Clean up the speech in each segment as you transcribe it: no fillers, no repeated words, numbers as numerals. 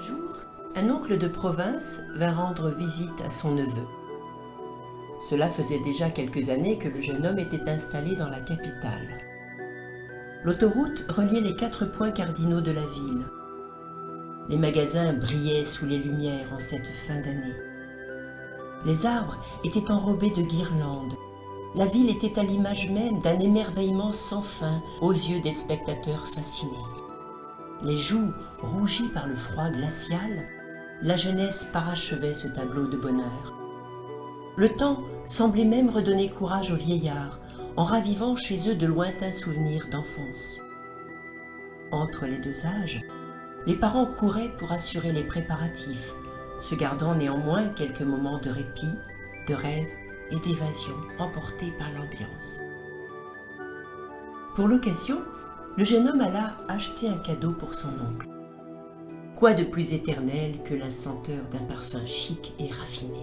Un jour, un oncle de province vint rendre visite à son neveu. Cela faisait déjà quelques années que le jeune homme était installé dans la capitale. L'autoroute reliait les 4 points cardinaux de la ville. Les magasins brillaient sous les lumières en cette fin d'année. Les arbres étaient enrobés de guirlandes. La ville était à l'image même d'un émerveillement sans fin aux yeux des spectateurs fascinés. Les joues rougies par le froid glacial, la jeunesse parachevait ce tableau de bonheur. Le temps semblait même redonner courage aux vieillards, en ravivant chez eux de lointains souvenirs d'enfance. Entre les deux âges, les parents couraient pour assurer les préparatifs, se gardant néanmoins quelques moments de répit, de rêve et d'évasion emportés par l'ambiance. Pour l'occasion, le jeune homme alla acheter un cadeau pour son oncle. Quoi de plus éternel que la senteur d'un parfum chic et raffiné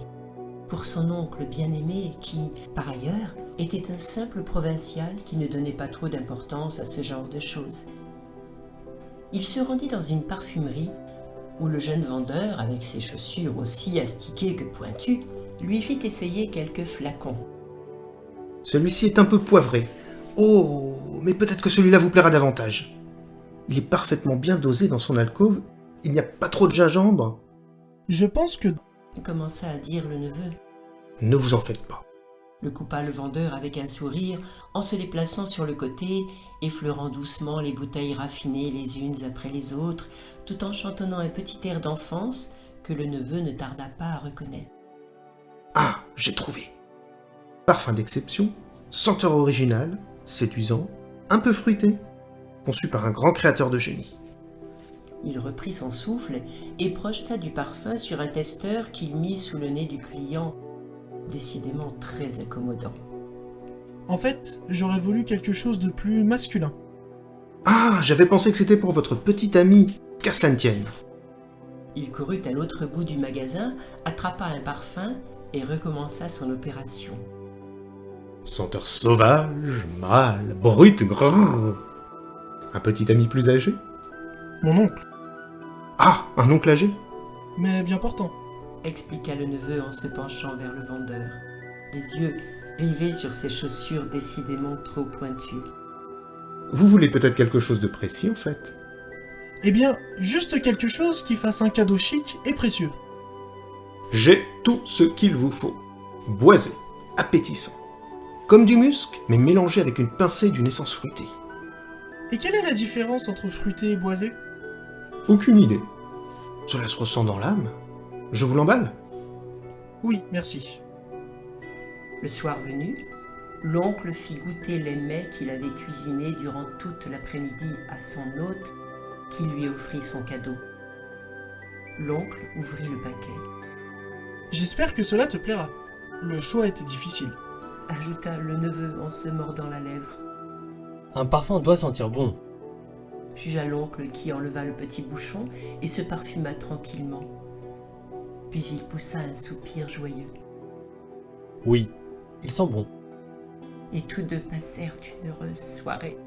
pour son oncle bien-aimé qui, par ailleurs, était un simple provincial qui ne donnait pas trop d'importance à ce genre de choses. Il se rendit dans une parfumerie où le jeune vendeur, avec ses chaussures aussi astiquées que pointues, lui fit essayer quelques flacons. Celui-ci est un peu poivré. Oh, mais peut-être que celui-là vous plaira davantage. Il est parfaitement bien dosé dans son alcôve. Il n'y a pas trop de gingembre. Je pense que... Commença à dire le neveu. Ne vous en faites pas. Le coupa le vendeur avec un sourire en se les plaçant sur le côté, effleurant doucement les bouteilles raffinées les unes après les autres, tout en chantonnant un petit air d'enfance que le neveu ne tarda pas à reconnaître. Ah, j'ai trouvé. Parfum d'exception, senteur originale, séduisant, un peu fruité, conçu par un grand créateur de génie. Il reprit son souffle et projeta du parfum sur un testeur qu'il mit sous le nez du client, décidément très accommodant. En fait, j'aurais voulu quelque chose de plus masculin. Ah, j'avais pensé que c'était pour votre petit ami, qu'à cela ne tienne. Il courut à l'autre bout du magasin, attrapa un parfum et recommença son opération. Senteur sauvage, mâle, brute, grrr. Un petit ami plus âgé? Mon oncle, Ah, un oncle âgé? mais bien portant. Expliqua le neveu en se penchant vers le vendeur, les yeux rivés sur ses chaussures décidément trop pointues. Vous voulez peut-être quelque chose de précis, en fait? Eh bien, juste quelque chose qui fasse un cadeau chic et précieux. J'ai tout ce qu'il vous faut. Boisé, appétissant. Comme du musc, mais mélangé avec une pincée d'une essence fruitée. Et quelle est la différence entre fruité et boisé? Aucune idée. Cela se ressent dans l'âme. Je vous l'emballe? Oui, merci. Le soir venu, l'oncle fit goûter les mets qu'il avait cuisinés durant toute l'après-midi à son hôte qui lui offrit son cadeau. L'oncle ouvrit le paquet. J'espère que cela te plaira. Le choix était difficile. Ajouta le neveu en se mordant la lèvre. Un parfum doit sentir bon. Jugea l'oncle qui enleva le petit bouchon et se parfuma tranquillement. Puis il poussa un soupir joyeux. Oui, il sent bon. Et tous deux passèrent une heureuse soirée.